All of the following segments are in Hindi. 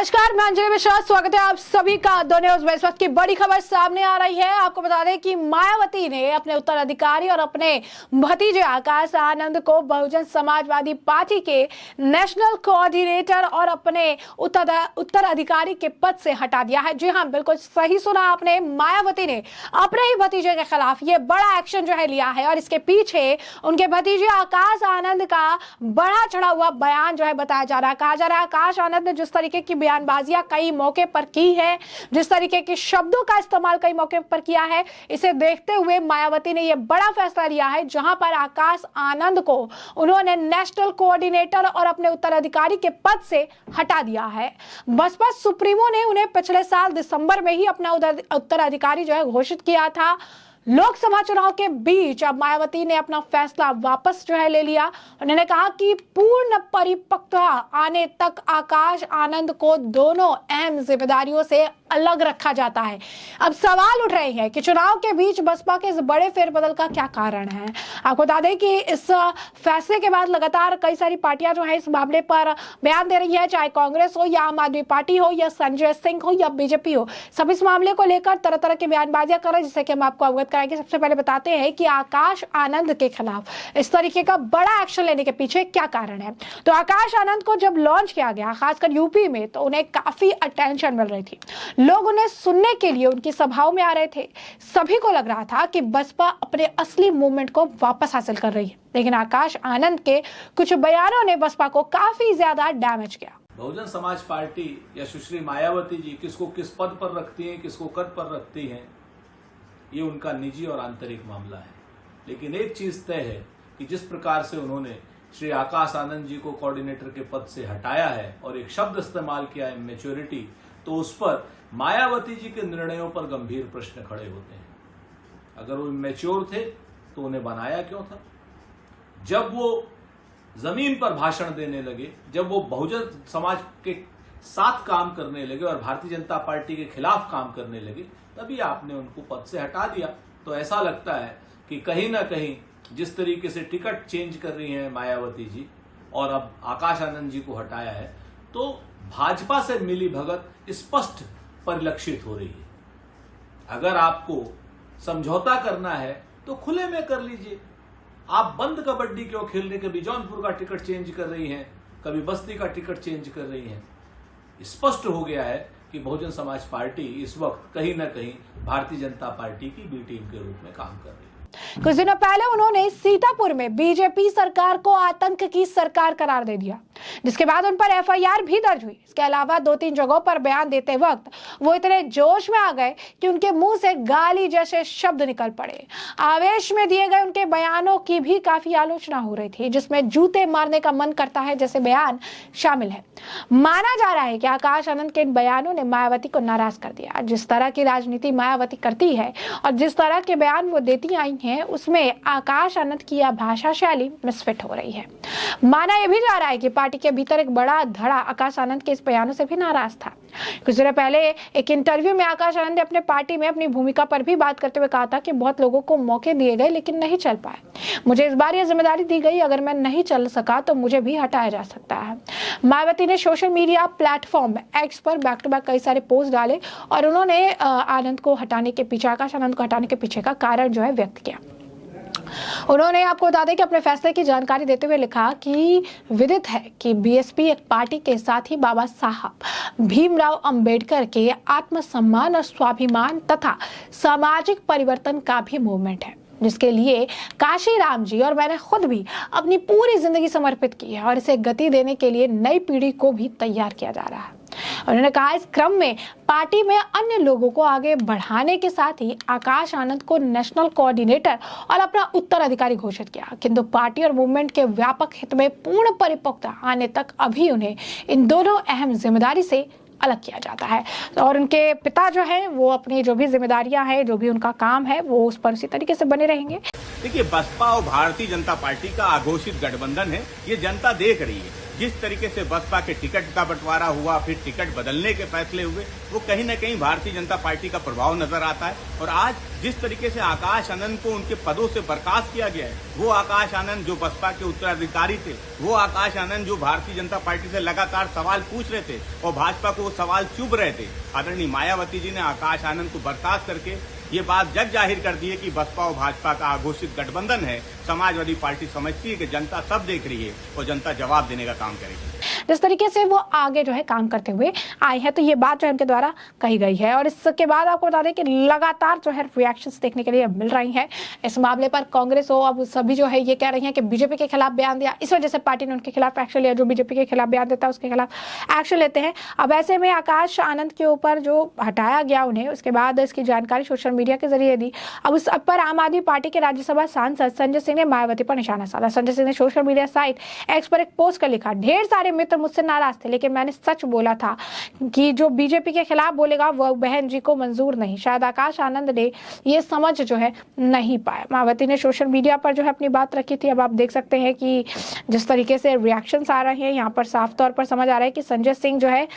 नमस्कार, मैं अंजलि मिश्रा। स्वागत है आप सभी का द न्यूज में। इस वक्त की बड़ी खबर सामने आ रही है। आपको बता दें कि मायावती ने अपने उत्तराधिकारी और अपने भतीजे आकाश आनंद को बहुजन समाजवादी पार्टी के नेशनल कोऑर्डिनेटर और अपने उत्तराधिकारी के पद से हटा दिया है। जी हाँ, बिल्कुल सही सुना आपने। मायावती ने अपने ही भतीजे के खिलाफ ये बड़ा एक्शन जो है लिया है और इसके पीछे उनके भतीजे आकाश आनंद का बड़ा चढ़ा हुआ बयान जो है बताया जा रहा है। कहा जा रहा है आकाश आनंद ने जिस तरीके की बयानबाजियां कई मौके पर की है, जिस तरीके के शब्दों का इस्तेमाल कई मौके पर किया है, इसे देखते हुए मायावती ने यह बड़ा फैसला लिया है जहां पर आकाश आनंद को उन्होंने नेशनल कोऑर्डिनेटर और अपने उत्तराधिकारी के पद से हटा दिया है। बसपा सुप्रीमो ने उन्हें पिछले साल दिसंबर में ही अपना उत्तराधिकारी जो है घोषित किया था। लोकसभा चुनाव के बीच अब मायावती ने अपना फैसला वापस जो है ले लिया। उन्होंने कहा कि पूर्ण परिपक्वता आने तक आकाश आनंद को दोनों अहम जिम्मेदारियों से अलग रखा जाता है। अब सवाल उठ रहे हैं कि चुनाव के बीच बसपा के इस बड़े फेरबदल का क्या कारण है। आपको बता दें कि इस फैसले के बाद लगातार कई सारी पार्टियां जो है इस मामले पर बयान दे रही है, चाहे कांग्रेस हो या आम आदमी पार्टी हो या संजय सिंह हो या बीजेपी हो, सब इस मामले को लेकर तरह तरह की बयानबाजियां कर रहे हैं, जिससे कि हम आपको अवगत कराएंगे। सबसे पहले बताते हैं कि आकाश आनंद के खिलाफ इस तरीके का बड़ा एक्शन लेने के पीछे क्या कारण है। तो आकाश आनंद को जब लॉन्च किया गया, खासकर यूपी में, तो उन्हें काफी अटेंशन मिल रही थी। लोग उन्हें सुनने के लिए उनकी सभाओं में आ रहे थे। सभी को लग रहा था कि बसपा अपने असली मूवमेंट को वापस हासिल कर रही है। लेकिन आकाश आनंद के कुछ बयानों ने बसपा को काफी ज्यादा डैमेज किया। बहुजन समाज पार्टी या सुश्री मायावती जी किसको किस पद पर रखती हैं, किसको कद पर रखती हैं, ये उनका निजी और आंतरिक मामला है। लेकिन एक चीज तय है कि जिस प्रकार से उन्होंने श्री आकाश आनंद जी को कोऑर्डिनेटर के पद से हटाया है और एक शब्द इस्तेमाल किया है मैच्योरिटी, तो उस पर मायावती जी के निर्णयों पर गंभीर प्रश्न खड़े होते हैं। अगर वो मैच्योर थे तो उन्हें बनाया क्यों था? जब वो जमीन पर भाषण देने लगे, जब वो बहुजन समाज के साथ काम करने लगे और भारतीय जनता पार्टी के खिलाफ काम करने लगे, तभी आपने उनको पद से हटा दिया। तो ऐसा लगता है कि कहीं ना कहीं जिस तरीके से टिकट चेंज कर रही हैं मायावती जी और अब आकाश आनंद जी को हटाया है, तो भाजपा से मिली भगत स्पष्ट परिलक्षित हो रही है। अगर आपको समझौता करना है तो खुले में कर लीजिए। आप बंद कबड्डी क्यों खेल रहे? कभी जौनपुर का टिकट चेंज कर रही हैं, कभी बस्ती का टिकट चेंज कर रही हैं। स्पष्ट हो गया है कि बहुजन समाज पार्टी इस वक्त कहीं ना कहीं भारतीय जनता पार्टी की बी टीम के रूप में काम कर रही है। कुछ दिनों पहले उन्होंने सीतापुर में बीजेपी सरकार को आतंक की सरकार करार दे दिया, जिसके बाद उन पर एफआईआर भी दर्ज हुई। इसके अलावा 2-3 जगहों पर बयान देते वक्त वो इतने जोश में आ गए कि उनके मुंह से गाली जैसे शब्द निकल पड़े। आवेश में दिए गए उनके बयानों की भी काफी आलोचना हो रही थी, जिसमें जूते मारने का मन करता है जैसे बयान शामिल है। माना जा रहा है कि आकाश आनंद के इन बयानों ने मायावती को नाराज कर दिया। जिस तरह की राजनीति मायावती करती है और जिस तरह के बयान वो देती आई हैं, उसमें आकाश आनंद की यह भाषा शैली मिसफिट हो रही है। माना यह भी जा रहा है कि पार्टी के भीतर एक बड़ा धड़ा आकाश आनंद के इस बयानों से भी नाराज था। कुछ देर पहले एक इंटरव्यू में आकाश आनंद ने अपने पार्टी में अपनी भूमिका पर भी बात करते हुए कहा था कि बहुत लोगों को मौके दिए गए लेकिन नहीं चल पाए। मुझे इस बार यह जिम्मेदारी दी गई, अगर मैं नहीं चल सका तो मुझे भी हटाया जा सकता है। मायावती ने सोशल मीडिया प्लेटफॉर्म एक्स पर बैक टू बैक कई सारे पोस्ट डाले और उन्होंने आनंद को हटाने के पीछे, आकाश आनंद को हटाने के पीछे का कारण जो है व्यक्त किया। उन्होंने आपको बता दें कि अपने फैसले की जानकारी देते हुए लिखा कि विदित है कि बीएसपी एक पार्टी के साथ ही बाबा साहब भीमराव अंबेडकर के आत्मसम्मान और स्वाभिमान तथा सामाजिक परिवर्तन का भी मूवमेंट है, जिसके लिए काशी राम जी और मैंने खुद भी अपनी पूरी जिंदगी समर्पित की है और इसे गति देने के लिए नई पीढ़ी को भी तैयार किया जा रहा है। उन्होंने कहा इस क्रम में पार्टी में अन्य लोगों को आगे बढ़ाने के साथ ही आकाश आनंद को नेशनल कोऑर्डिनेटर और अपना उत्तराधिकारी घोषित किया, किंतु पार्टी और मूवमेंट के व्यापक हित में पूर्ण परिपक्वता आने तक अभी उन्हें इन दोनों अहम जिम्मेदारी से अलग किया जाता है। और उनके पिता जो है वो अपनी जो भी जिम्मेदारियां हैं, जो भी उनका काम है, वो उस पर उसी तरीके से बने रहेंगे। देखिए, बसपा और भारतीय जनता पार्टी का अघोषित गठबंधन है, ये जनता देख रही है। जिस तरीके से बसपा के टिकट का बंटवारा हुआ, फिर टिकट बदलने के फैसले हुए, वो कहीं न कहीं भारतीय जनता पार्टी का प्रभाव नजर आता है। और आज जिस तरीके से आकाश आनंद को उनके पदों से बर्खास्त किया गया है, वो आकाश आनंद जो बसपा के उत्तराधिकारी थे, वो आकाश आनंद जो भारतीय जनता पार्टी से लगातार सवाल पूछ रहे थे और भाजपा को वो सवाल चुभ रहे थे, आदरणीय मायावती जी ने आकाश आनंद को बर्खास्त करके ये बात जग जाहिर कर दी है कि बसपा और भाजपा का घोषित गठबंधन है। समाजवादी पार्टी समझती है कि जनता सब देख रही है और जनता जवाब देने का काम करेगी। जिस तरीके से वो आगे जो है काम करते हुए आए हैं, तो ये बात जो है उनके द्वारा कही गई है। और इसके बाद आपको बता दें कि लगातार जो है रिएक्शंस देखने के लिए मिल रही हैं इस मामले पर। कांग्रेस हो, अब सभी जो है ये कह रही हैं कि बीजेपी के खिलाफ बयान दिया, इस वजह से पार्टी ने उनके खिलाफ एक्शन लिया। जो बीजेपी के खिलाफ बयान देता है उसके खिलाफ एक्शन लेते हैं। अब ऐसे में आकाश आनंद के ऊपर जो हटाया गया उन्हें, उसके बाद इसकी जानकारी सोशल मीडिया के जरिए दी। अब उस पर आम आदमी पार्टी के राज्यसभा सांसद संजय सिंह ने मायावती पर निशाना साधा। संजय सिंह ने सोशल मीडिया साइट एक्स पर एक पोस्ट कर लिखा, ढेर सारे मित्र मुझसे नाराज थे, लेकिन मैंने सच बोला था कि जो बीजेपी के खिलाफ बोलेगा वह बहन जी को मंजूर नहीं। शायद आकाश आनंद ने ये समझ जो है नहीं पाया। मायावती ने सोशल मीडिया पर जो है अपनी बात रखी थी। अब आप देख सकते हैं कि जिस तरीके से रिएक्शंस आ रहे हैं, यहाँ पर साफ तौर पर समझ आ रहा है कि संजय सिंह जो है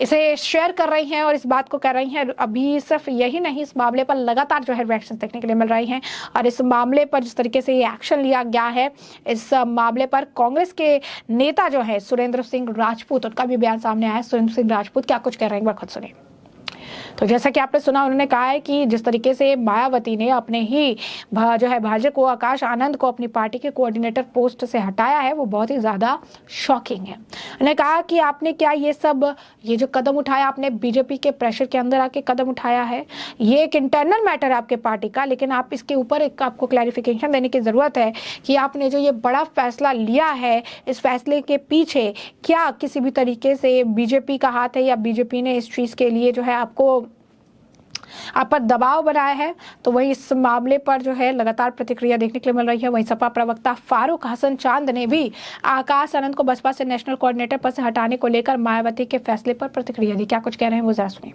इसे शेयर कर रही हैं और इस बात को कर रही हैं। अभी सिर्फ यही नहीं, इस मामले पर लगातार जो है रिएक्शन देखने के लिए मिल रही हैं। और इस मामले पर जिस तरीके से ये एक्शन लिया गया है, इस मामले पर कांग्रेस के नेता जो है सुरेंद्र सिंह राजपूत, उनका भी बयान सामने आया है। सुरेंद्र सिंह राजपूत क्या कुछ कह रहे हैं, एक बार खुद सुनिए। तो जैसा कि आपने सुना, उन्होंने कहा है कि जिस तरीके से मायावती ने अपने ही जो है भाजपा को, आकाश आनंद को अपनी पार्टी के कोऑर्डिनेटर पोस्ट से हटाया है, वो बहुत ही ज्यादा शॉकिंग है। उन्होंने कहा कि आपने क्या ये जो कदम उठाया, आपने बीजेपी के प्रेशर के अंदर आके कदम उठाया है। ये एक इंटरनल मैटर है आपके पार्टी का, लेकिन आप इसके ऊपर एक आपको क्लैरिफिकेशन देने की जरूरत है कि आपने जो ये बड़ा फैसला लिया है, इस फैसले के पीछे क्या किसी भी तरीके से बीजेपी का हाथ है या बीजेपी ने इस चीज के लिए जो है आप पर दबाव बनाया है। तो वही इस मामले पर जो है लगातार प्रतिक्रिया देखने के लिए मिल रही है। वहीं सपा प्रवक्ता फारूक हसन चांद ने भी आकाश आनंद को बसपा से नेशनल कोऑर्डिनेटर पद से हटाने को लेकर मायावती के फैसले पर प्रतिक्रिया दी। क्या कुछ कह रहे हैं वो जरा सुनिए।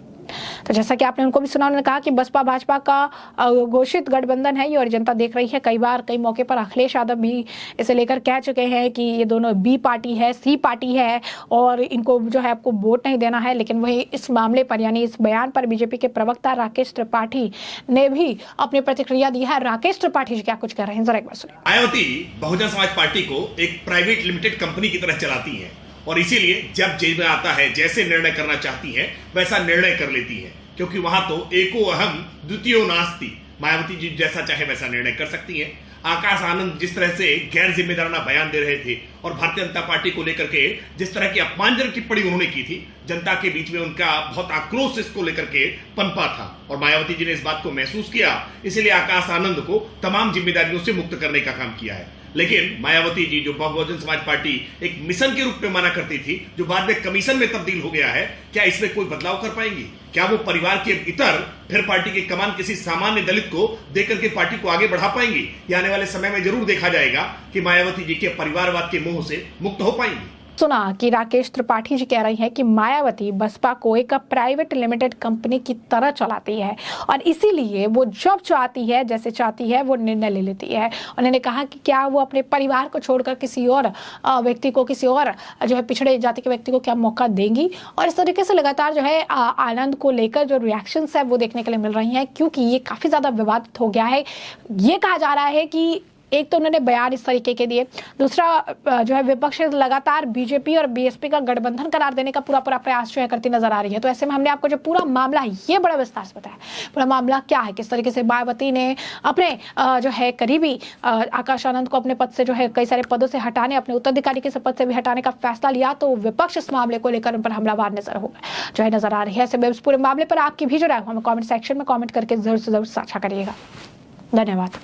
तो जैसा कि आपने उनको भी सुना, उन्होंने कहा कि बसपा भाजपा का घोषित गठबंधन है ये और जनता देख रही है। कई मौके पर अखिलेश यादव भी इसे लेकर कह चुके हैं कि ये दोनों बी पार्टी है, सी पार्टी है और इनको जो है आपको वोट नहीं देना है। लेकिन वही इस मामले पर यानी इस बयान पर बीजेपी के प्रवक्ता राकेश त्रिपाठी ने भी अपनी प्रतिक्रिया दी है। राकेश त्रिपाठी जी क्या कुछ कर रहे हैं, जरा एक बार सुनिए। मायावती बहुजन समाज पार्टी को एक प्राइवेट लिमिटेड कंपनी की तरह चलाती है और इसीलिए जब जेल में आता है, जैसे निर्णय करना चाहती है वैसा निर्णय कर लेती है, क्योंकि वहां तो एको अहम द्वितीयो नास्ति। मायावती जी जैसा चाहे वैसा निर्णय कर सकती है। आकाश आनंद जिस तरह से गैर जिम्मेदाराना बयान दे रहे थे और भारतीय जनता पार्टी को लेकर के जिस तरह की अपमानजनक टिप्पणी उन्होंने की थी, जनता के बीच में उनका बहुत आक्रोश इसको लेकर के पनपा था और मायावती जी ने इस बात को महसूस किया, इसलिए आकाश आनंद को तमाम जिम्मेदारियों से मुक्त करने का काम किया है। लेकिन मायावती जी जो बहुजन समाज पार्टी एक मिशन के रूप में माना करती थी, जो बाद में कमीशन में तब्दील हो गया है, क्या इसमें कोई बदलाव कर पाएंगी? क्या वो परिवार के इतर फिर पार्टी की कमान किसी सामान्य दलित को देकर के पार्टी को आगे बढ़ा पाएंगी? ये आने वाले समय में जरूर देखा जाएगा कि मायावती जी के परिवारवाद के मोह से मुक्त हो पाएंगी। सुना कि राकेश त्रिपाठी जी कह रही हैं कि मायावती बसपा को एक प्राइवेट लिमिटेड कंपनी की तरह चलाती है और इसीलिए वो जब चाहती है, जैसे चाहती है, वो निर्णय ले लेती है। उन्होंने कहा कि क्या वो अपने परिवार को छोड़कर किसी और व्यक्ति को, किसी और जो है पिछड़े जाति के व्यक्ति को क्या मौका देंगी? और इस तरीके से लगातार जो है आनंद को लेकर जो रिएक्शंस है वो देखने के लिए मिल रही हैं, क्योंकि ये काफी ज्यादा विवादित हो गया है। ये कहा जा रहा है कि एक तो उन्होंने बयान इस तरीके के दिए, दूसरा जो है विपक्ष लगातार बीजेपी और बीएसपी का गठबंधन करार देने का पूरा प्रयास जो है करती नजर आ रही है। तो ऐसे में हमने आपको जो पूरा मामला है ये बड़ा विस्तार से बताया, पूरा मामला क्या है, किस तरीके से मायावती ने अपने जो है करीबी आकाश आनंद को अपने पद से जो है कई सारे पदों से हटाने, अपने उत्तराधिकारी के पद से भी हटाने का फैसला लिया। तो विपक्ष इस मामले को लेकर उन पर हमलावर नजर आ रही है। ऐसे में इस पूरे मामले पर आपकी भी जो राय हमें कॉमेंट सेक्शन में कॉमेंट करके जरूर से जरूर साझा करिएगा। धन्यवाद।